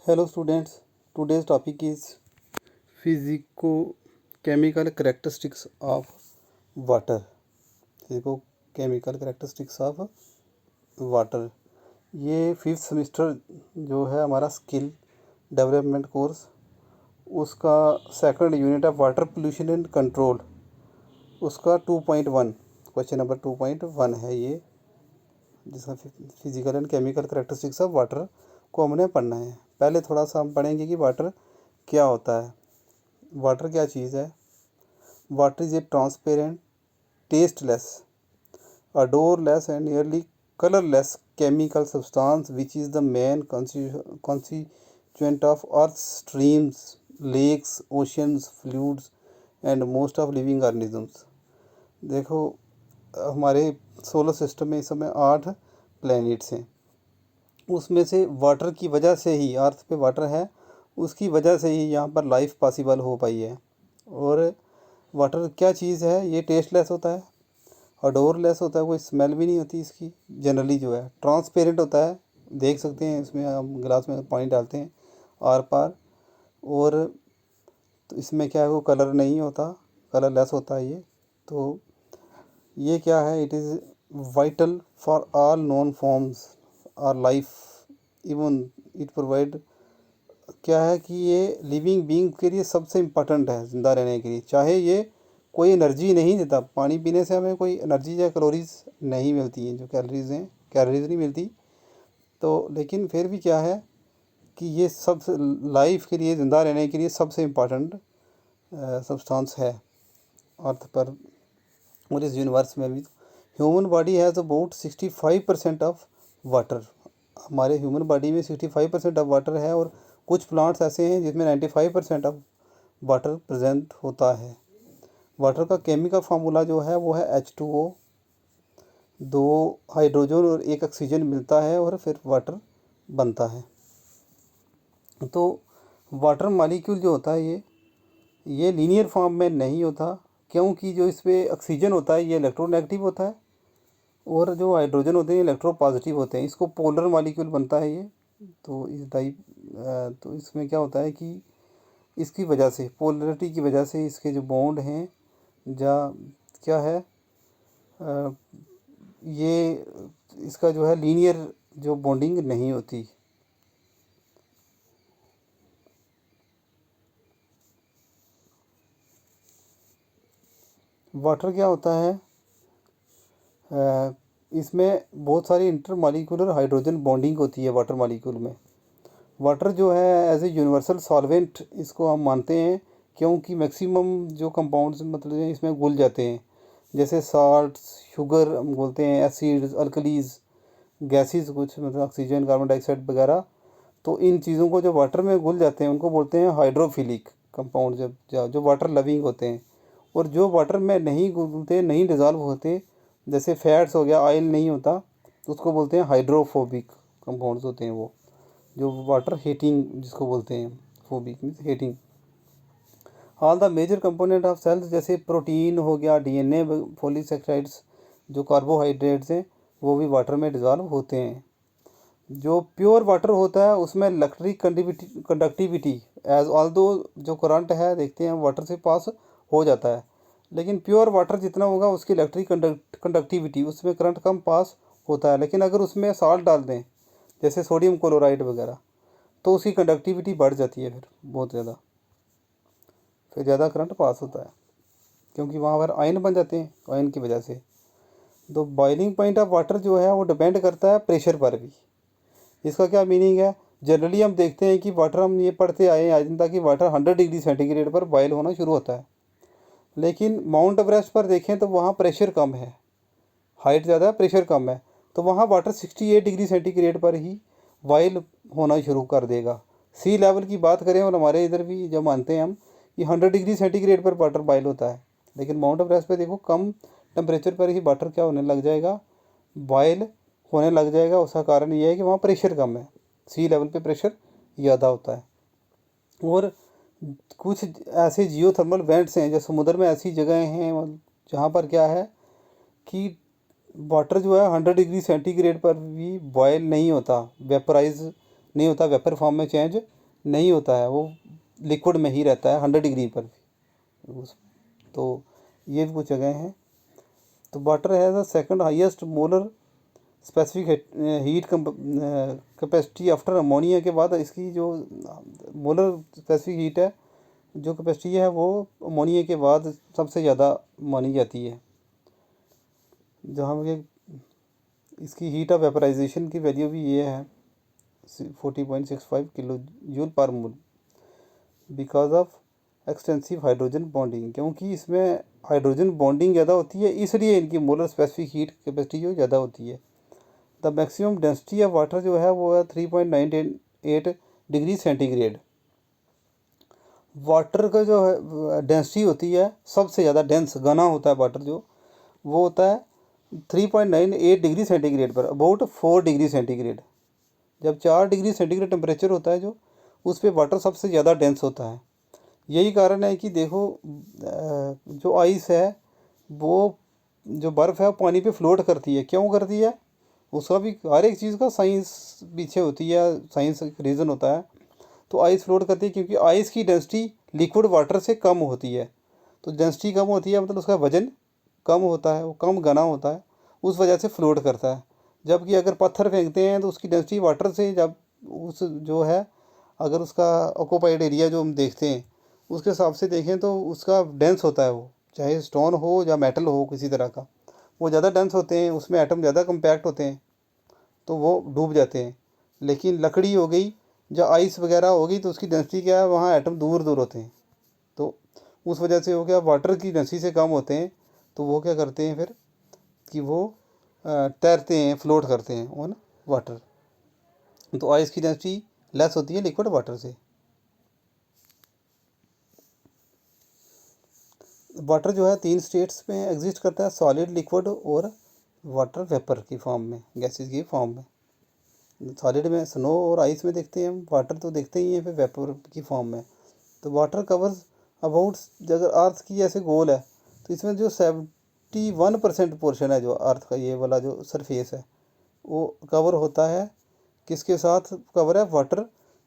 Hello students, today's topic is physico-chemical characteristics of water. Physico-chemical characteristics of water. ये fifth semester जो है हमारा skill development course, उसका second unit of water pollution and control, उसका 2.1 question number 2.1 है ये, जिसका physical and chemical characteristics of water को हमने पढ़ना है। पहले थोड़ा सा हम पढ़ेंगे कि वाटर क्या होता है। वाटर क्या चीज़ है। Water is a transparent, tasteless, odourless and nearly colourless chemical substance which is the main constituent of Earth streams, lakes, oceans, fluids and most of living organisms. देखो, हमारे सोलर सिस्टम में इस समय 8 प्लैनेट्स हैं। उसमें से वाटर की वजह से ही, अर्थ पे वाटर है, उसकी वजह से ही यहाँ पर लाइफ पॉसिबल हो पाई है। और वाटर क्या चीज़ है, ये टेस्टलेस होता है, अडोरलेस होता है, कोई स्मेल भी नहीं होती इसकी जनरली, जो है ट्रांसपेरेंट होता है, देख सकते हैं इसमें हम गिलास में पानी डालते हैं आर पार, और तो इसमें क्या है, वो कलर नहीं होता, कलरलेस होता है ये। तो ये क्या है, it is vital for all non forms और लाइफ, इवन इट प्रोवाइड, क्या है कि ये लिविंग बीइंग के लिए सबसे इम्पोर्टेंट है ज़िंदा रहने के लिए। चाहे ये कोई एनर्जी नहीं देता, पानी पीने से हमें कोई एनर्जी या कैलोरीज नहीं मिलती हैं, जो कैलोरीज हैं, कैलोरीज नहीं मिलती, तो लेकिन फिर भी क्या है कि ये सब लाइफ के लिए, ज़िंदा रहने के लिए सबसे इम्पोर्टेंट सब्सटेंस है अर्थ पर और इस यूनिवर्स में भी। Human body has about 65% of water. हमारे ह्यूमन बॉडी में 65% ऑफ वाटर है, और कुछ प्लांट्स ऐसे हैं जिसमें 95% ऑफ वाटर प्रेजेंट होता है। वाटर का केमिकल फार्मूला जो है वो है H2O, 2 हाइड्रोजन और 1 ऑक्सीजन मिलता है और फिर वाटर बनता है। तो वाटर मॉलिक्यूल जो होता है ये लीनियर फॉर्म में नहीं होता, क्योंकि जो इस पर ऑक्सीजन होता है ये इलेक्ट्रोनेगेटिव होता है, और जो हाइड्रोजन होते हैं इलेक्ट्रो पॉजिटिव होते हैं। इसको पोलर मॉलिक्यूल बनता है ये। तो इस टाइप तो इसमें क्या होता है कि इसकी वजह से, पोलरिटी की वजह से, इसके जो बॉन्ड हैं या क्या है, ये इसका जो है लीनियर जो बॉन्डिंग नहीं होती। वाटर क्या होता है, इसमें बहुत सारी इंटरमॉलिक्यूलर हाइड्रोजन बॉन्डिंग होती है वाटर मॉलिक्यूल में। वाटर जो है एज ए यूनिवर्सल सॉल्वेंट इसको हम मानते हैं, क्योंकि मैक्सिमम जो कंपाउंड्स मतलब इसमें घुल जाते हैं, जैसे साल्ट, शुगर हम बोलते हैं, एसिड्स, अल्कलीज, गैसेस कुछ, मतलब ऑक्सीजन, कार्बन डाइऑक्साइड वगैरह। तो इन चीज़ों को जो वाटर में घुल जाते हैं उनको बोलते हैं हाइड्रोफिलिक कंपाउंड, जो वाटर लविंग होते हैं। और जो वाटर में नहीं घुलते, नहीं डिज़ोल्व होते, जैसे फैट्स हो गया, ऑयल नहीं होता, तो उसको बोलते हैं हाइड्रोफोबिक कंपाउंड्स होते हैं वो, जो वाटर हीटिंग जिसको बोलते हैं, phobic means heating. All the major component of cells, जैसे प्रोटीन हो गया, डीएनए, पॉलीसेकेराइड्स, जो कार्बोहाइड्रेट्स हैं, वो भी वाटर में डिज़ोल्व होते हैं। जो प्योर वाटर होता है उसमें इलेक्ट्रिक कंडक्टिविटी एज ऑल्दो जो करंट है देखते हैं वाटर से पास हो जाता है, लेकिन प्योर वाटर जितना होगा उसकी इलेक्ट्रिक कंडक्टिविटी, उसमें करंट कम पास होता है। लेकिन अगर उसमें साल्ट डाल दें, जैसे सोडियम क्लोराइड वगैरह, तो उसकी कंडक्टिविटी बढ़ जाती है, फिर बहुत ज़्यादा, फिर ज़्यादा करंट पास होता है, क्योंकि वहाँ पर आयन बन जाते हैं, आयन की वजह से। तो बॉइलिंग पॉइंट ऑफ वाटर जो है वो डिपेंड करता है प्रेशर पर भी। इसका क्या मीनिंग है, जनरली हम देखते हैं कि वाटर, हम ये पढ़ते आए हैं आज तक कि वाटर 100 डिग्री सेंटीग्रेड पर बॉयल होना शुरू होता है। लेकिन माउंट एवरेस्ट पर देखें तो वहाँ प्रेशर कम है, हाइट ज़्यादा है, प्रेशर कम है, तो वहाँ वाटर 68 डिग्री सेंटीग्रेड पर ही बॉयल होना शुरू कर देगा। सी लेवल की बात करें, और हमारे इधर भी जो मानते हैं हम कि 100 डिग्री सेंटीग्रेड पर वाटर बॉयल होता है, लेकिन माउंट एवरेस्ट पर देखो कम टेम्परेचर पर ही वाटर क्या होने लग जाएगा, बॉयल होने लग जाएगा। उसका कारण ये है कि वहाँ प्रेशर कम है, सी लेवल पे प्रेशर ज़्यादा होता है। और कुछ ऐसे जियोथर्मल वेंट्स हैं, जो समुद्र में ऐसी जगह हैं जहाँ पर क्या है कि वाटर जो है 100 डिग्री सेंटीग्रेड पर भी बॉयल नहीं होता, वेपराइज नहीं होता, वेपर फॉर्म में चेंज नहीं होता है, वो लिक्विड में ही रहता है 100 डिग्री पर भी। तो ये भी कुछ जगह हैं। तो water has the second highest molar specific heat capacity after ammonia के बाद इसकी जो मोलर स्पेसिफिक हीट है, जो कैपेसिटी है, वो अमोनिया के बाद सबसे ज़्यादा मानी जाती है। जहाँ पे इसकी हीट ऑफ वेपराइजेशन की वैल्यू भी ये है 40.65 किलो जूल पर मोल because of extensive hydrogen bonding, क्योंकि इसमें हाइड्रोजन बॉन्डिंग ज़्यादा होती है, इसलिए इनकी मोलर स्पेसिफिक हीट कैपेसिटी जो ज़्यादा होती है। The maximum density of water जो है वो है 3.98 डिग्री सेंटीग्रेड। वाटर का जो है डेंसिटी होती है, सबसे ज़्यादा डेंस घना होता है वाटर जो, वो होता है 3.98 डिग्री सेंटीग्रेड पर, अबाउट 4 डिग्री सेंटीग्रेड। जब 4 डिग्री सेंटीग्रेड टेम्परेचर होता है जो, उस पर वाटर सबसे ज़्यादा डेंस होता है। यही कारण है कि देखो जो आइस है, वो जो बर्फ़ है वो पानी पे फ्लोट करती है। क्यों करती है? उसका भी हर एक चीज़ का साइंस पीछे होती है, साइंस रीज़न होता है। तो आइस फ्लोट करती है क्योंकि आइस की डेंसिटी लिक्विड वाटर से कम होती है। तो डेंसिटी कम होती है मतलब उसका वज़न कम होता है, वो कम घना होता है, उस वजह से फ्लोट करता है। जबकि अगर पत्थर फेंकते हैं तो उसकी डेंसिटी वाटर से, जब उस जो है, अगर उसका ऑक्यूपाइड एरिया जो हम देखते हैं उसके हिसाब से देखें तो उसका डेंस होता है, वो चाहे स्टोन हो या मेटल हो किसी तरह का, वो ज़्यादा डेंस होते हैं, उसमें एटम ज़्यादा कम्पैक्ट होते हैं, तो वो डूब जाते हैं। लेकिन लकड़ी हो गई, जो आइस वगैरह होगी, तो उसकी डेंसिटी क्या है, वहाँ एटम दूर दूर होते हैं, तो उस वजह से वो क्या, वाटर की डेंसिटी से कम होते हैं, तो वो क्या करते हैं फिर कि वो तैरते हैं, फ्लोट करते हैं ऑन वाटर। तो आइस की डेंसिटी लेस होती है लिक्विड वाटर से। वाटर जो है 3 स्टेट्स में एग्जिस्ट करता है, सॉलिड, लिक्विड और वाटर वेपर की फॉर्म में, गैसेस की फॉर्म में। सॉलिड में स्नो और आइस में देखते हैं हम, वाटर तो देखते ही हैं, फिर वेपर की फॉर्म में। तो वाटर कवर्स अबाउट, अगर अर्थ की जैसे गोल है, तो इसमें जो 71% पोर्शन है जो अर्थ का, ये वाला जो सरफेस है, वो कवर होता है किसके साथ कवर है? वाटर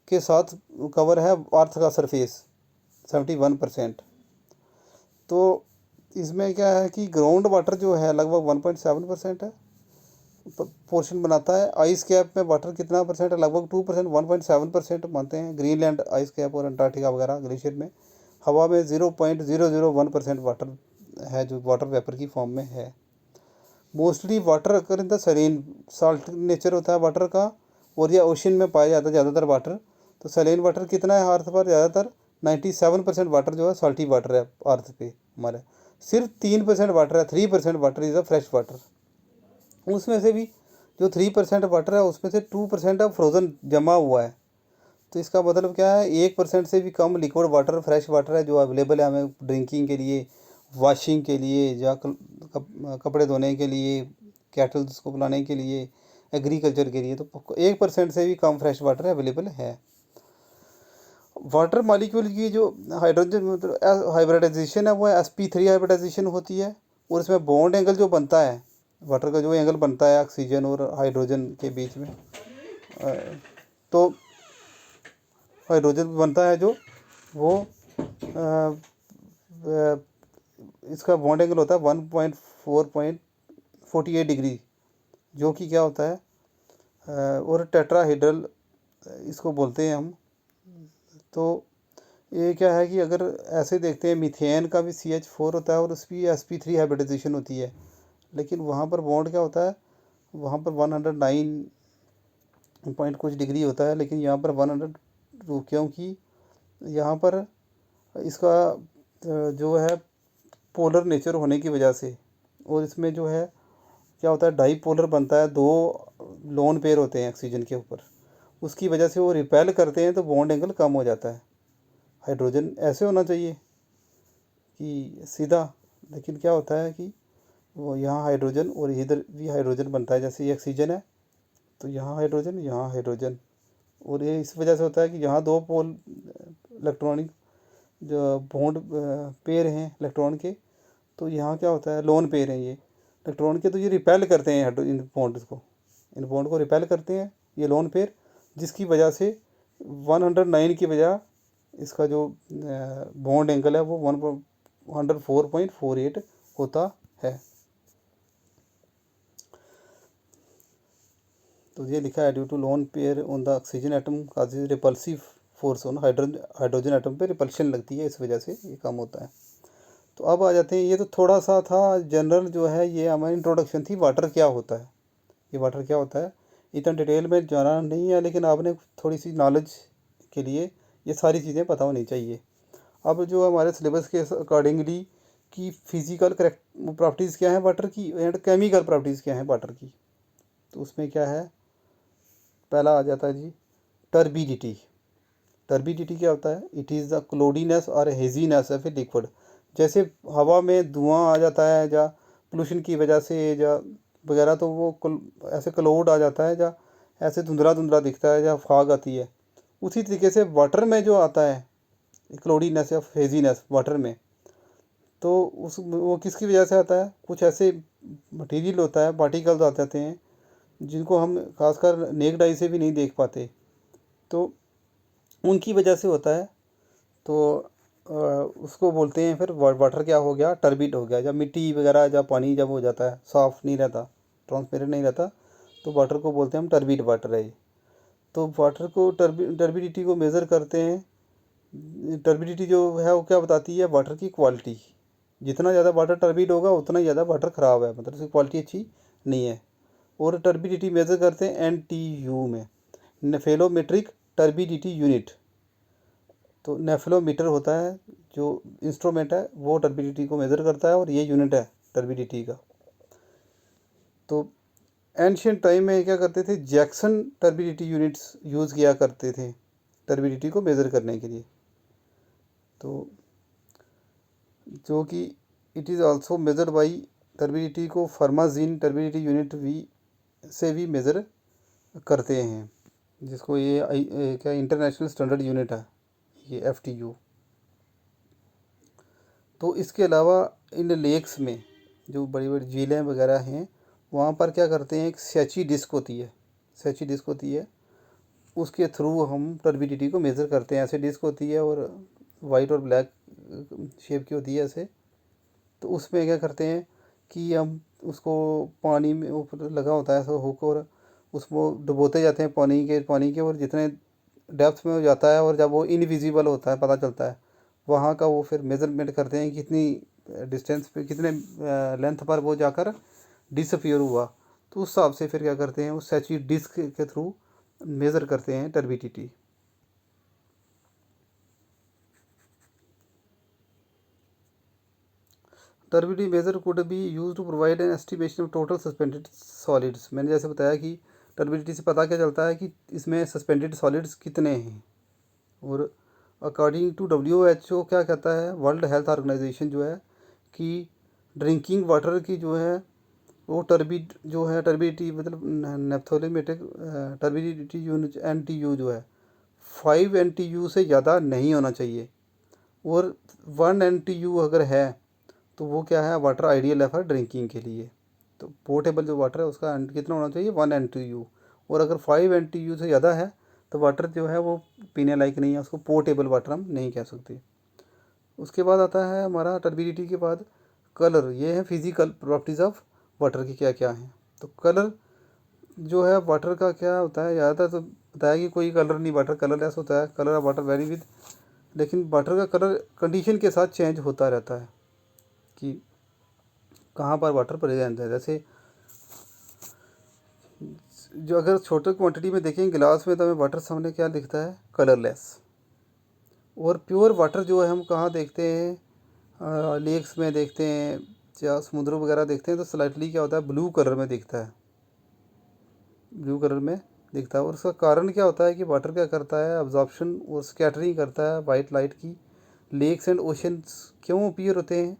के साथ कवर है अर्थ का सरफेस 71%। तो इसमें क्या है कि ग्राउंड वाटर जो है लगभग 1.7% है, पोर्शन बनाता है। आइस कैप में वाटर कितना परसेंट है? लगभग 2%, 1.7% मानते हैं। ग्रीनलैंड आइस कैप और अंटार्कटिका वगैरह ग्लेशियर में हवा में 0.001% वाटर है जो वाटर वेपर की फॉर्म में है। मोस्टली वाटर अगर in the Saleen, salt nature होता है वाटर का, और या ओशन में पाया जाता है ज़्यादातर वाटर। तो सलीन वाटर कितना है अर्थ पर? ज़्यादातर 97% वाटर जो है साल्टी वाटर है अर्थ पे हमारे। सिर्फ 3% वाटर है, 3% water is a fresh water. उसमें से भी जो 3% वाटर है, उसमें से 2% फ्रोज़न जमा हुआ है। तो इसका मतलब क्या है? 1% से भी कम लिक्विड वाटर, फ्रेश वाटर है जो अवेलेबल है हमें ड्रिंकिंग के लिए, वॉशिंग के लिए, या कपड़े धोने के लिए, कैटल्स को पिलाने के लिए, एग्रीकल्चर के लिए। तो 1% से भी कम फ्रेश वाटर अवेलेबल है। वाटर मॉलिक्यूल की जो हाइड्रोजन मतलब हाइब्रिडाइजेशन है, वो sp3 हाइब्रिडाइजेशन होती है। और इसमें बॉन्ड एंगल जो बनता है, वाटर का जो एंगल बनता है ऑक्सीजन और हाइड्रोजन के बीच में, तो हाइड्रोजन बनता है जो, वो इसका बॉन्ड एंगल होता है 1.48 डिग्री, जो कि क्या होता है, और टेट्राहेड्रल इसको बोलते हैं हम। तो ये क्या है कि अगर ऐसे देखते हैं, मीथेन का भी CH4 होता है और उसकी sp3 हाइब्रिडाइजेशन होती है, लेकिन वहाँ पर बॉन्ड क्या होता है, वहाँ पर 109 पॉइंट कुछ डिग्री होता है, लेकिन यहाँ पर 102, क्योंकि यहाँ पर इसका जो है पोलर नेचर होने की वजह से, और इसमें जो है क्या होता है, डाईपोलर बनता है, 2 लोन पेयर होते हैं ऑक्सीजन के ऊपर, उसकी वजह से वो रिपेल करते हैं, तो बॉन्ड एंगल कम हो जाता है। हाइड्रोजन ऐसे होना चाहिए कि सीधा, लेकिन क्या होता है कि वो यहाँ हाइड्रोजन और इधर भी हाइड्रोजन बनता है, जैसे ये ऑक्सीजन है तो यहाँ हाइड्रोजन, यहाँ हाइड्रोजन, और ये इस वजह से होता है कि यहाँ 2 पोल इलेक्ट्रॉनिक जो बॉन्ड पेयर हैं इलेक्ट्रॉन के, तो यहाँ क्या होता है, लोन पेयर हैं ये इलेक्ट्रॉन के, तो ये रिपेल करते हैं इन बॉन्ड्स को, इन बॉन्ड को रिपेल करते हैं ये लोन पेयर, जिसकी वजह से 109 की बजाय इसका जो बॉन्ड एंगल है वो 104.48 होता है। तो ये लिखा है due to lone pair on the oxygen atom causes repulsive force on hydrogen atom पे रिपल्शन लगती है, इस वजह से ये काम होता है। तो अब आ जाते हैं, ये तो थोड़ा सा था जनरल जो है, ये हमारी इंट्रोडक्शन थी वाटर क्या होता है, ये वाटर क्या होता है। इतना डिटेल में जाना नहीं है, लेकिन आपने थोड़ी सी नॉलेज के लिए ये सारी चीज़ें पता होनी चाहिए। अब जो हमारे सिलेबस के अकॉर्डिंगली कि फिज़िकल करेक्ट प्रॉपर्टीज़ क्या है वाटर की एंड केमिकल प्रॉपर्टीज़ क्या है वाटर की, तो उसमें क्या है, पहला आ जाता है जी टर्बिडिटी। टर्बिडिटी क्या होता है, इट इज़ द क्लोडीनेस और हेजीनेस ऑफ ए लिक्विड। जैसे हवा में धुआं आ जाता है या पोल्यूशन की वजह से या वगैरह, तो वो ऐसे क्लोड आ जाता है या ऐसे धुंधला धुंधला दिखता है या फॉग आती है। उसी तरीके से वाटर में जो आता है क्लोडीनेस या हेजीनेस वाटर में, तो उस वो किसकी वजह से आता है, कुछ ऐसे मटेरियल होता है, पार्टिकल्स आ जाते हैं जिनको हम खासकर नेक्ड आई से भी नहीं देख पाते, तो उनकी वजह से होता है। तो उसको बोलते हैं फिर वाटर क्या हो गया, टर्बिड हो गया। जब मिट्टी वगैरह जब पानी जब हो जाता है, साफ़ नहीं रहता, ट्रांसपेरेंट नहीं रहता, तो वाटर को बोलते हैं हम टर्बिड वाटर है ये। तो वाटर को टर्बिडिटी को मेज़र करते हैं। टर्बिडिटी जो है वो क्या बताती है, वाटर की क्वालिटी। जितना ज़्यादा वाटर टर्बिड होगा उतना ही ज़्यादा वाटर ख़राब है, मतलब उसकी क्वालिटी अच्छी नहीं है। और टर्बिडिटी मेज़र करते हैं NTU में, नेफेलोमेट्रिक टर्बिडिटी यूनिट। तो नेफ्लोमीटर होता है जो इंस्ट्रूमेंट है, वो टर्बिडिटी को मेज़र करता है और ये यूनिट है टर्बिडिटी का। तो एंशियंट टाइम में क्या करते थे, जैक्सन टर्बिडिटी यूनिट्स यूज़ किया करते थे टर्बिडिटी को मेज़र करने के लिए। तो जो कि it is also measured by turbidity को फर्माजीन टर्बिडिटी यूनिट भी से भी मेज़र करते हैं, जिसको ये क्या इंटरनेशनल स्टैंडर्ड यूनिट है ये FTU। तो इसके अलावा इन लेक्स में जो बड़ी बड़ी झीलें वगैरह हैं, वहाँ पर क्या करते हैं, एक सैची डिस्क होती है, सैची डिस्क होती है, उसके थ्रू हम टर्बिडिटी को मेज़र करते हैं। ऐसे डिस्क होती है और वाइट और ब्लैक शेप की होती है ऐसे। तो उसमें क्या करते हैं कि हम उसको पानी में ऊपर लगा होता है ऐसा हुक, और उसको डुबोते जाते हैं पानी के, और जितने डेप्थ में हो जाता है और जब वो इनविजिबल होता है, पता चलता है वहाँ का, वो फिर मेज़रमेंट करते हैं कितनी डिस्टेंस पे, कितने लेंथ पर वो जाकर डिसअपियर हुआ। तो उस हिसाब से फिर क्या करते हैं, उस सैची डिस्क के थ्रू मेज़र करते हैं turbidity. Turbidity measure could be used to provide an estimation of total suspended solids. मैंने जैसे बताया कि टर्बिडिटी से पता क्या चलता है कि इसमें सस्पेंडेड सॉलिड्स कितने हैं। और अकॉर्डिंग टू WHO क्या कहता है, वर्ल्ड हेल्थ ऑर्गेनाइजेशन जो है, कि ड्रिंकिंग वाटर की जो है वो टर्बिडिटी मतलब नेफ्थोलीमेट्रिक टर्बिडिटी यूनिट NTU जो है 5 NTU से ज़्यादा नहीं होना चाहिए। और 1 NTU अगर है तो वो क्या है, वाटर आइडियल है फॉर ड्रिंकिंग के लिए। तो पोर्टेबल जो वाटर है उसका कितना होना चाहिए, 1 NTU। और अगर 5 NTU से ज़्यादा है तो वाटर जो है वो पीने लायक नहीं है, उसको पोर्टेबल वाटर हम नहीं कह सकते। उसके बाद आता है हमारा टर्बिडिटी के बाद कलर। ये है फिज़िकल प्रॉपर्टीज़ ऑफ वाटर की क्या क्या हैं। तो कलर जो है वाटर का क्या होता है, ज़्यादातर तो बताया कि कोई कलर नहीं, वाटर कलरलेस होता है, colour of water very with. लेकिन वाटर का कलर कंडीशन के साथ चेंज होता रहता है कि कहाँ पर वाटर प्रेजेंट है। जैसे जो अगर छोटे क्वांटिटी में देखें गिलास में, तो हमें वाटर सामने क्या दिखता है, कलरलेस। और प्योर वाटर जो है हम कहाँ देखते हैं, लेक्स में देखते हैं या समुद्र वगैरह देखते हैं, तो स्लाइटली क्या होता है, ब्लू कलर में दिखता है, ब्लू कलर में दिखता है। और उसका कारण क्या होता है कि वाटर क्या करता है, अब्जॉर्प्शन और स्कैटरिंग करता है वाइट लाइट की। लेक्स एंड ओशंस क्यों अपीयर होते हैं,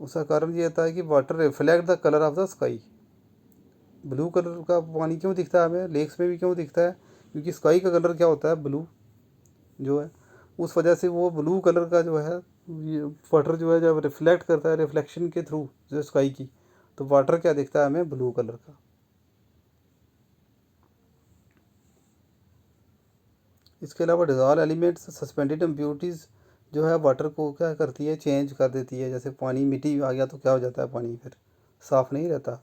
उसका कारण ये होता है कि water reflect the colour of the sky. Blue colour का पानी क्यों दिखता है हमें, लेक्स में भी क्यों दिखता है, क्योंकि स्काई का कलर क्या होता है, ब्लू जो है, उस वजह से वो ब्लू कलर का जो है ये वाटर जो है जब रिफ्लेक्ट करता है रिफ्लेक्शन के थ्रू जो स्काई की, तो वाटर क्या दिखता है हमें, ब्लू कलर का। इसके अलावा डिज़ॉल्व एलिमेंट्स सस्पेंडेड इम्प्योरिटीज़ जो है वाटर को क्या करती है, चेंज कर देती है। जैसे पानी मिट्टी आ गया तो क्या हो जाता है, पानी फिर साफ़ नहीं रहता।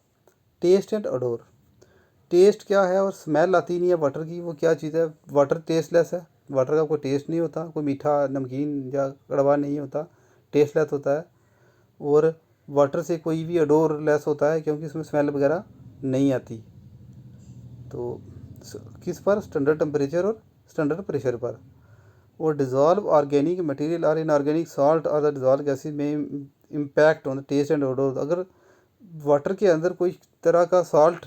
टेस्ट एंड अडोर, टेस्ट क्या है और स्मेल आती नहीं है वाटर की, वो क्या चीज़ है, वाटर टेस्टलेस है, वाटर का कोई टेस्ट नहीं होता, कोई मीठा नमकीन या कड़वा नहीं होता, टेस्टलेस होता है। और वाटर से कोई भी अडोर लेस होता है क्योंकि उसमें स्मेल वगैरह नहीं आती। तो किस पर, स्टैंडर्ड टेम्परेचर और स्टैंडर्ड प्रेशर पर। और डिज़ोल्व ऑर्गेनिक मटेरियल और इनऑर्गेनिक सॉल्ट और द डिज़ोल्व गैसेज में impact on the taste and odour. अगर वाटर के अंदर कोई तरह का सॉल्ट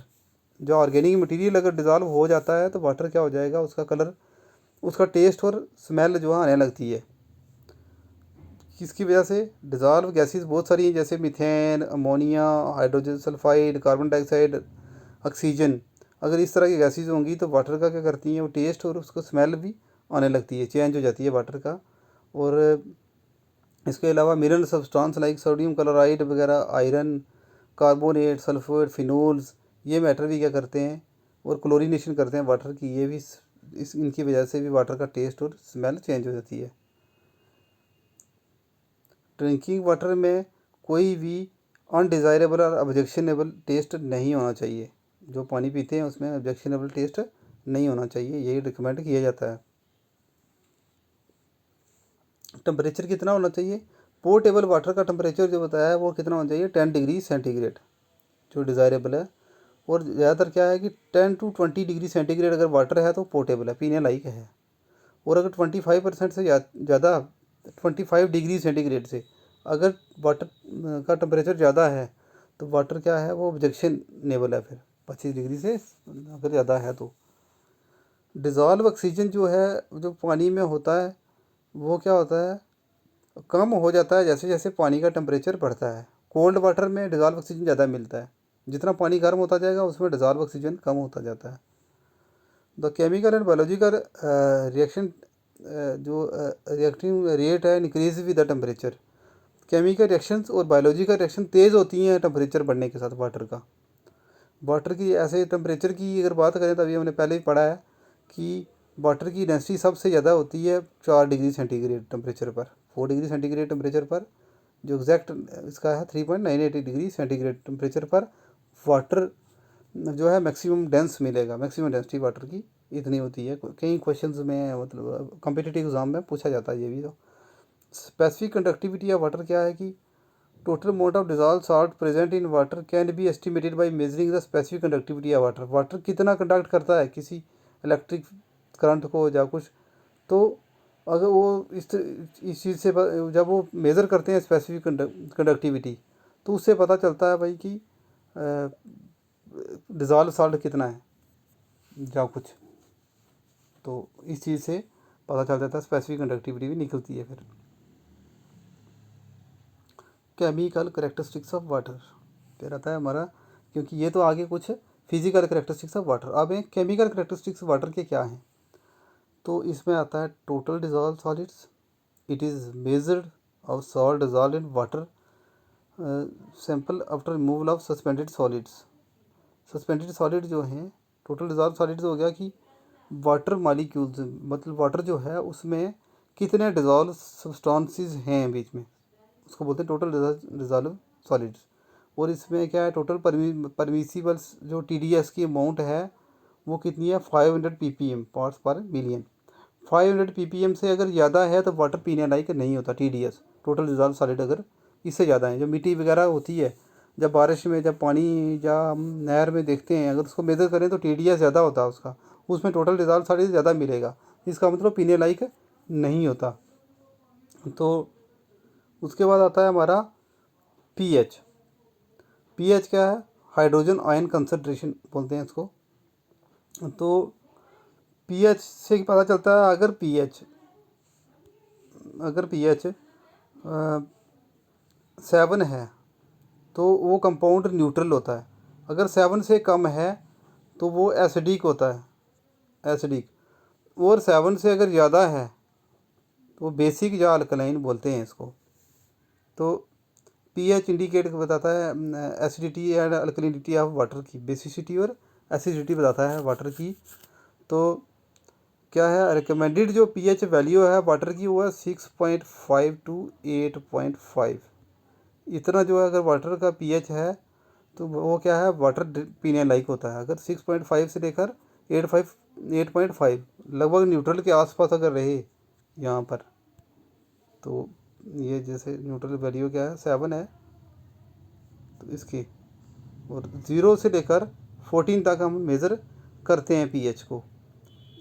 जो ऑर्गेनिक मटेरियल अगर डिज़ोल्व हो जाता है तो वाटर क्या हो जाएगा, उसका कलर, उसका टेस्ट और स्मेल जो है आने लगती है। किसकी वजह से, डिज़ोल्व गैसेस बहुत सारी हैं, जैसे methane, ammonia, hydrogen sulphide, carbon dioxide, oxygen. अगर इस तरह की गैसेस होंगी तो वाटर का क्या करती हैं, वो टेस्ट और उसको स्मेल भी आने लगती है, चेंज हो जाती है वाटर का। और इसके अलावा mineral substance like sodium chloride वगैरह, आयरन, कार्बोनेट, सल्फेट, फिनोल्स, ये मैटर भी क्या करते हैं और क्लोरीनेशन करते हैं वाटर की। ये भी इस इनकी वजह से भी वाटर का टेस्ट और स्मेल चेंज हो जाती है। ड्रिंकिंग वाटर में कोई भी अनडिज़ायरेबल और ऑब्जेक्शनेबल टेस्ट नहीं होना चाहिए। जो पानी पीते हैं उसमें ऑब्जेक्शनेबल टेस्ट नहीं होना चाहिए, यही रिकमेंड किया जाता है। टेम्परेचर कितना होना चाहिए, पोर्टेबल वाटर का टेम्परेचर जो बताया है वो कितना होना चाहिए, 10 डिग्री सेंटीग्रेड जो डिज़ायरेबल है। और ज़्यादातर क्या है कि 10 to 20 डिग्री सेंटीग्रेड अगर वाटर है तो पोर्टेबल है, पीने लायक है। और अगर 25% से ज़्यादा, 25 डिग्री सेंटीग्रेड से अगर वाटर का टेम्परेचर ज़्यादा है तो वाटर क्या है, वो ऑब्जेक्शनेबल है फिर 25 डिग्री से अगर ज़्यादा है तो। डिज़ोल्व ऑक्सीजन जो है, जो पानी में होता है, वो क्या होता है, कम हो जाता है जैसे जैसे पानी का टेम्परेचर बढ़ता है। कोल्ड वाटर में डिज़ोल्व ऑक्सीजन ज़्यादा मिलता है, जितना पानी गर्म होता जाएगा उसमें डिज़ोल्व ऑक्सीजन कम होता जाता है। The chemical and biological reaction जो रिएक्टिंग रेट है increase with the temperature. Chemical reactions और बायोलॉजिकल रिएक्शन तेज़ होती हैं टेम्परेचर बढ़ने के साथ वाटर का। वाटर की ऐसे टेम्परेचर की अगर बात करें तो अभी हमने पहले ही पढ़ा है कि वाटर की डेंसिटी सबसे ज़्यादा होती है 4 डिग्री सेंटीग्रेड टेम्परेचर पर, 4 डिग्री सेंटीग्रेड टेम्परेचर पर, जो एग्जैक्ट इसका है 3.98 डिग्री सेंटीग्रेड टेम्परेचर पर वाटर जो है मैक्सिमम डेंस मिलेगा। मैक्सिमम डेंसिटी वाटर की इतनी होती है। कई क्वेश्चंस में मतलब कॉम्पिटिटिव एग्जाम में पूछा जाता है ये भी। तो स्पेसिफिक कंडक्टिविटी ऑफ वाटर क्या है कि total amount of dissolve salt present in water can be estimated by measuring the specific conductivity of water. Water कितना कंडक्ट करता है किसी इलेक्ट्रिक करंट को या कुछ, तो अगर वो इस चीज़ से जब वो मेज़र करते हैं स्पेसिफिक कंडक्टिविटी तो उससे पता चलता है भाई कि डिज़ॉल्व सॉल्ट कितना है या कुछ, तो इस चीज़ से पता चल जाता है, स्पेसिफिक कंडक्टिविटी भी निकलती है। फिर केमिकल करेक्टरिस्टिक्स ऑफ वाटर फिर आता है हमारा, क्योंकि ये तो आगे कुछ फिजिकल करेक्टरिस्टिक्स ऑफ वाटर। अब एक केमिकल करेक्टरिस्टिक्स वाटर के क्या हैं, तो इसमें आता है total dissolve solids, it is measured of salt dissolve in water sample after removal of suspended solids. Suspended solid जो हैं, टोटल डिजॉल्व सॉलिड्स हो गया कि वाटर मालिक्यूल्स, मतलब वाटर जो है उसमें कितने डिजॉल्व सब्सटेंसेस हैं बीच में, उसको बोलते हैं टोटल डिजॉल्व सॉलिड्स। और इसमें क्या है, टोटल परमिसिबल जो TDS की अमाउंट है वो कितनी है, 500 ppm पार्ट्स पर मिलियन। 500 ppm से अगर ज़्यादा है तो वाटर पीने लायक नहीं होता। TDS टोटल डिजॉल्व सॉलिड अगर इससे ज़्यादा है, जो मिट्टी वगैरह होती है, जब बारिश में जब पानी या हम नहर में देखते हैं अगर उसको मेज़र करें तो TDS ज़्यादा होता है उसका, उसमें टोटल डिजॉल्व सॉलिड ज़्यादा मिलेगा, इसका मतलब पीने लायक नहीं होता। तो उसके बाद आता है हमारा pH। pH क्या है, हाइड्रोजन आयन कंसंट्रेशन बोलते हैं इसको। तो pH से पता चलता है अगर pH 7 है तो वो कंपाउंड न्यूट्रल होता है, अगर 7 से कम है तो वो एसिडिक होता है, एसिडिक। और 7 से अगर ज़्यादा है तो वो बेसिक या अल्कलाइन बोलते हैं इसको। तो pH इंडिकेट बताता है acidity and alkalinity of water की, बेसिसिटी और एसिडिटी बताता है वाटर की। तो क्या है रिकमेंडेड जो पीएच वैल्यू है वाटर की वो है 6.5 टू 8.5। इतना जो है अगर वाटर का पीएच है तो वो क्या है वाटर पीने लायक होता है। अगर 6.5 से लेकर 8.5 लगभग न्यूट्रल के आसपास अगर रहे यहाँ पर, तो ये जैसे न्यूट्रल वैल्यू क्या है 7 है, तो इसकी और 0 से लेकर 14 तक हम मेज़र करते हैं पीएच को।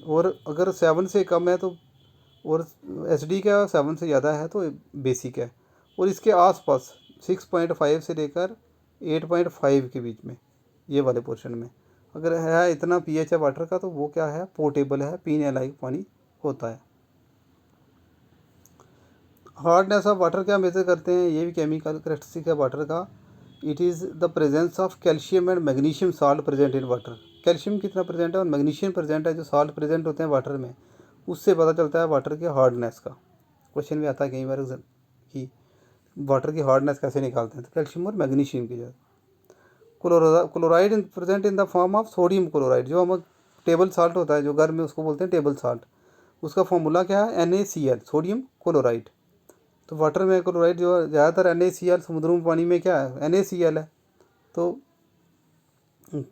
और अगर 7 से कम है तो, और एचडी का 7 से ज़्यादा है तो बेसिक है। और इसके आसपास 6.5 से लेकर 8.5 के बीच में ये वाले पोर्शन में अगर है इतना पीएच है वाटर का, तो वो क्या है पोर्टेबल है, पीने लायक पानी होता है। हार्डनेस ऑफ वाटर क्या मेजर करते हैं, ये भी केमिकल करेक्टरिस्टिक है वाटर का। It is the presence of calcium and magnesium salt present in water. Calcium कितना प्रेजेंट है और मैग्नीशियम प्रेजेंट है, जो साल्ट प्रेजेंट होते हैं वाटर में, उससे पता चलता है वाटर के हार्डनेस का। क्वेश्चन भी आता है कई बार कि वाटर की हार्डनेस कैसे निकालते हैं, तो कैल्शियम और मैग्नीशियम की जगह। Chloride present in the form of sodium chloride, जो हम टेबल साल्ट होता है जो घर में, उसको बोलते हैं टेबल साल्ट। उसका फॉर्मूला क्या है NaCl, सोडियम क्लोराइड। तो वाटर में क्लोराइड जो ज़्यादातर NaCl, समुद्रों में पानी में क्या है NaCl है। तो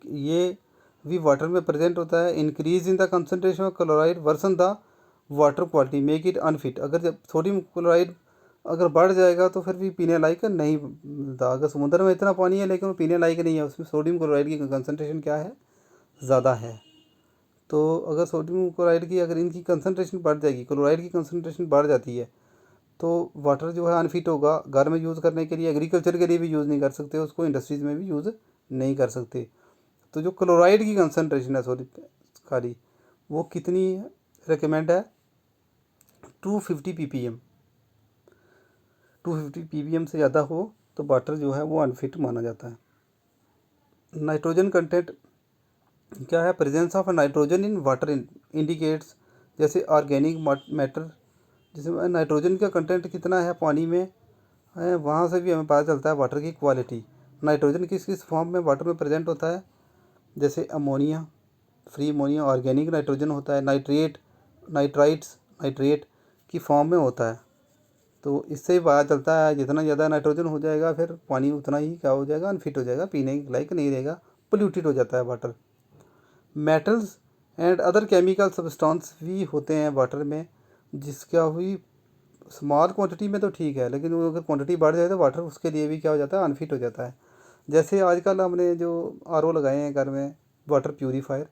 ये भी वाटर में प्रेजेंट होता है। Increase in the concentration of chloride worsen the water quality make it unfit. अगर जब सोडियम क्लोराइड अगर बढ़ जाएगा तो फिर भी पीने लायक नहीं मिलता। अगर समुद्र में इतना पानी है लेकिन वो पीने लायक नहीं है, उसमें सोडियम क्लोराइड की कंसनट्रेशन क्या है ज़्यादा है। तो अगर सोडियम क्लोराइड की अगर इनकी कंसनट्रेशन बढ़ जाएगी, क्लोराइड की कंसनट्रेशन बढ़ जाती है, तो वाटर जो है अनफिट होगा घर में यूज़ करने के लिए, एग्रीकल्चर के लिए भी यूज़ नहीं कर सकते उसको, इंडस्ट्रीज़ में भी यूज़ नहीं कर सकते। तो जो क्लोराइड की कंसनट्रेशन है सॉरी खाली, वो कितनी रिकमेंड है 250 ppm। 250 ppm से ज़्यादा हो तो वाटर जो है वो अनफिट माना जाता है। नाइट्रोजन कंटेंट क्या है, presence of nitrogen in water indicates, जैसे ऑर्गेनिक मैटर, जिसमें नाइट्रोजन का कंटेंट कितना है पानी में है, वहाँ से भी हमें पता चलता है वाटर की क्वालिटी। नाइट्रोजन किस किस फॉर्म में वाटर में प्रेजेंट होता है, जैसे ammonia, free ammonia, organic nitrogen होता है, नाइट्रेट, नाइट्राइट्स, नाइट्रेट की फॉर्म में होता है। तो इससे ही पता चलता है जितना ज़्यादा नाइट्रोजन हो जाएगा फिर पानी उतना ही क्या हो जाएगा अनफिट हो जाएगा, पीने के लायक नहीं रहेगा, पोल्यूटेड हो जाता है water. Metals and other chemical substance भी होते हैं वाटर में, जिसका हुई स्मॉल क्वांटिटी में तो ठीक है, लेकिन वो अगर क्वांटिटी बढ़ जाए तो वाटर उसके लिए भी क्या हो जाता है अनफिट हो जाता है। जैसे आजकल हमने जो RO लगाए हैं घर में, वाटर प्यूरीफायर,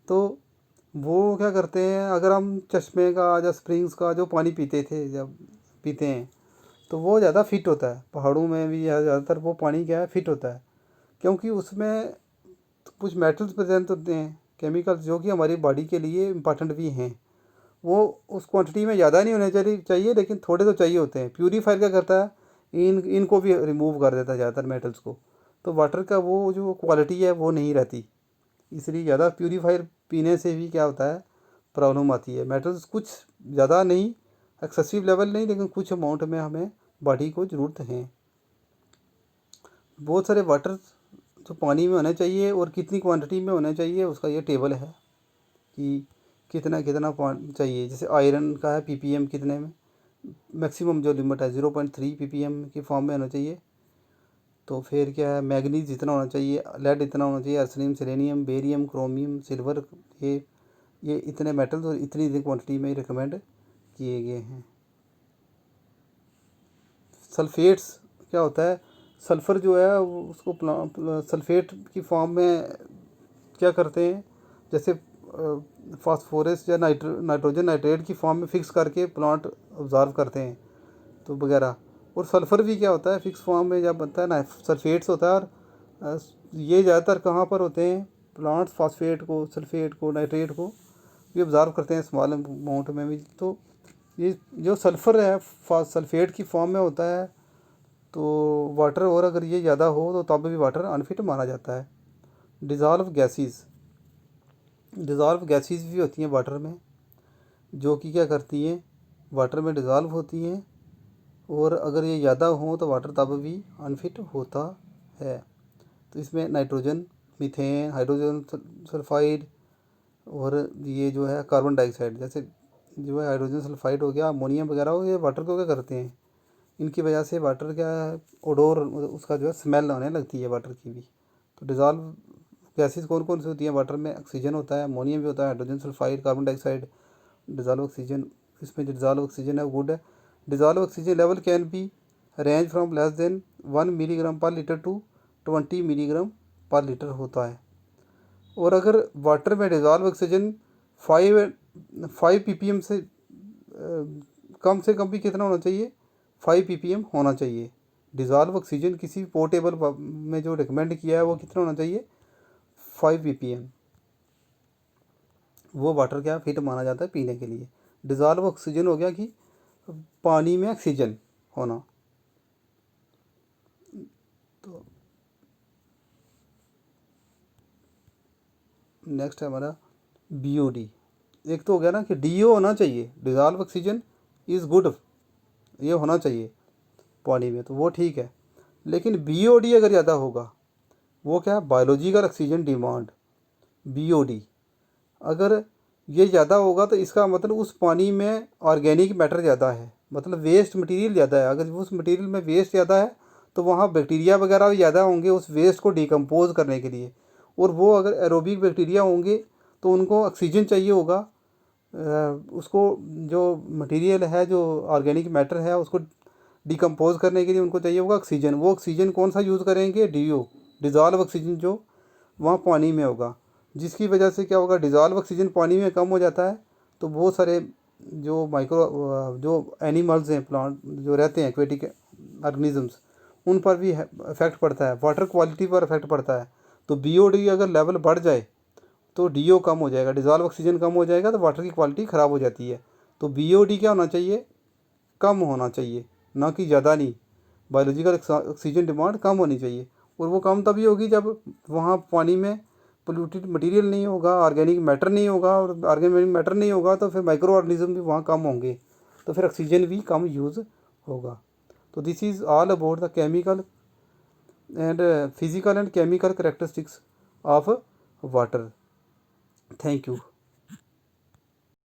तो वो क्या करते हैं, अगर हम चश्मे का या स्प्रिंग्स का जो पानी पीते थे जब पीते हैं तो वो ज़्यादा फिट होता है। पहाड़ों में भी ज़्यादातर वो पानी क्या है फिट होता है, क्योंकि उसमें कुछ मेटल्स प्रेजेंट होते हैं, केमिकल्स, जो कि हमारी बॉडी के लिए इम्पॉर्टेंट भी हैं। वो उस क्वांटिटी में ज़्यादा नहीं होने चाहिए लेकिन थोड़े तो चाहिए होते हैं। प्यूरीफायर क्या करता है, इनको भी रिमूव कर देता है ज़्यादातर मेटल्स को। तो वाटर का वो जो क्वालिटी है वो नहीं रहती, इसलिए ज़्यादा प्यूरीफायर पीने से भी क्या होता है प्रॉब्लम आती है। मेटल्स कुछ ज़्यादा नहीं, एक्सेसिव लेवल नहीं, लेकिन कुछ अमाउंट में हमें बॉडी को ज़रूरत है। बहुत सारे वाटर जो पानी में होने चाहिए और कितनी क्वांटिटी में होने चाहिए उसका ये टेबल है कि कितना कितना चाहिए। जैसे आयरन का है ppm कितने में, मैक्सिमम जो लिमिट है 0.3 ppm की फॉर्म में होना चाहिए। तो फिर क्या है, मैग्नीज जितना होना चाहिए, लेड इतना होना चाहिए, अर्सेनियम, सेलेनियम, बेरियम, क्रोमियम, सिल्वर, ये इतने मेटल्स और इतनी क्वांटिटी में रिकमेंड किए गए हैं। सल्फेट्स क्या होता है, सल्फ़र जो है उसको सल्फेट की फॉर्म में क्या करते हैं, जैसे फास्फोरस या नाइट्रोजन नाइट्रेट की फॉर्म में फिक्स करके प्लांट ऑब्जर्व करते हैं तो वगैरह। और सल्फ़र भी क्या होता है फिक्स फॉर्म में जब बनता है ना, सल्फेट्स होता है। और ये ज़्यादातर कहाँ पर होते हैं, प्लांट्स फास्फेट को, सल्फेट को, नाइट्रेट को भी ऑब्जर्व करते हैं स्मॉल अमाउंट में भी। तो ये जो सल्फ़र है सल्फेट की फॉर्म में होता है तो वाटर, और अगर ये ज़्यादा हो तो तब भी वाटर अनफिट माना जाता है। डिज़ॉल्व गैसेस भी होती हैं वाटर में, जो कि क्या करती हैं वाटर में डिज़ॉल्व होती हैं, और अगर ये ज़्यादा हो तो वाटर तब भी अनफिट होता है। तो इसमें नाइट्रोजन, मीथेन, हाइड्रोजन सल्फाइड, और ये जो है कार्बन डाइऑक्साइड, जैसे जो है हाइड्रोजन सल्फाइड हो गया, अमोनियम वगैरह हो, ये वाटर को क्या करते हैं, इनकी वजह से वाटर क्या है, ओडोर उसका जो है स्मेल आने लगती है वाटर की भी। तो डिज़ॉल्व गैसेस कौन कौन सी होती हैं वाटर में? ऑक्सीजन होता है, अमोनियम भी होता है, hydrogen sulphide, carbon dioxide, dissolve oxygen. इसमें जो डिज़ॉल्व ऑक्सीजन है वो गुड है। Dissolve oxygen level can be range from less than 1 milligram पर लीटर टू 20 मिलीग्राम पर लीटर होता है। और अगर वाटर में डिज़ॉल्व ऑक्सीजन 5 ppm से कम भी कितना होना चाहिए, 5 ppm होना चाहिए। डिज़ॉल्व ऑक्सीजन किसी पोर्टेबल में जो रिकमेंड किया है वो कितना होना चाहिए, 5 ppm। वो वाटर क्या फिट माना जाता है पीने के लिए। डिज़ॉल्व ऑक्सीजन हो गया कि पानी में ऑक्सीजन होना। तो नेक्स्ट है हमारा BOD। एक तो हो गया ना कि DO होना चाहिए, डिज़ॉल्व ऑक्सीजन इज़ गुड, ये होना चाहिए पानी में, तो वो ठीक है। लेकिन BOD अगर ज़्यादा होगा, वो क्या है, बायोलॉजिकल ऑक्सीजन डिमांड, BOD अगर ये ज़्यादा होगा तो इसका मतलब उस पानी में ऑर्गेनिक मैटर ज़्यादा है, मतलब वेस्ट मटेरियल ज़्यादा है। अगर उस मटेरियल में वेस्ट ज़्यादा है तो वहाँ बैक्टीरिया वगैरह भी ज़्यादा होंगे उस वेस्ट को डिकम्पोज करने के लिए, और वो अगर एरोबिक बैक्टीरिया होंगे तो उनको ऑक्सीजन चाहिए होगा। उसको जो मटेरियल है, जो ऑर्गेनिक मैटर है, उसको डिकम्पोज करने के लिए उनको चाहिए होगा ऑक्सीजन। वो ऑक्सीजन कौन सा यूज़ करेंगे, DO, डिज़ॉल्व ऑक्सीजन, जो वहाँ पानी में होगा। जिसकी वजह से क्या होगा, डिज़ॉल्व ऑक्सीजन पानी में कम हो जाता है तो बहुत सारे जो जो एनिमल्स हैं, प्लांट जो रहते हैं, एक्वेटिक ऑर्गेनिजम्स, उन पर भी इफेक्ट पड़ता है, वाटर क्वालिटी पर इफेक्ट पड़ता है। तो BOD अगर लेवल बढ़ जाए तो DO कम हो जाएगा, डिज़ॉल्व ऑक्सीजन कम हो जाएगा तो वाटर की क्वालिटी ख़राब हो जाती है। तो BOD क्या होना चाहिए, कम होना चाहिए, ना कि ज़्यादा नहीं। बायोलॉजिकल ऑक्सीजन डिमांड कम होनी चाहिए, और वो कम तभी होगी जब वहाँ पानी में पोल्यूटेड मटेरियल नहीं होगा, ऑर्गेनिक मैटर नहीं होगा, और ऑर्गेनिक मैटर नहीं होगा तो फिर माइक्रो ऑर्गेनिज्म भी वहाँ कम होंगे, तो फिर ऑक्सीजन भी कम यूज़ होगा। तो this is all about the chemical and physical and chemical characteristics of water. Thank you.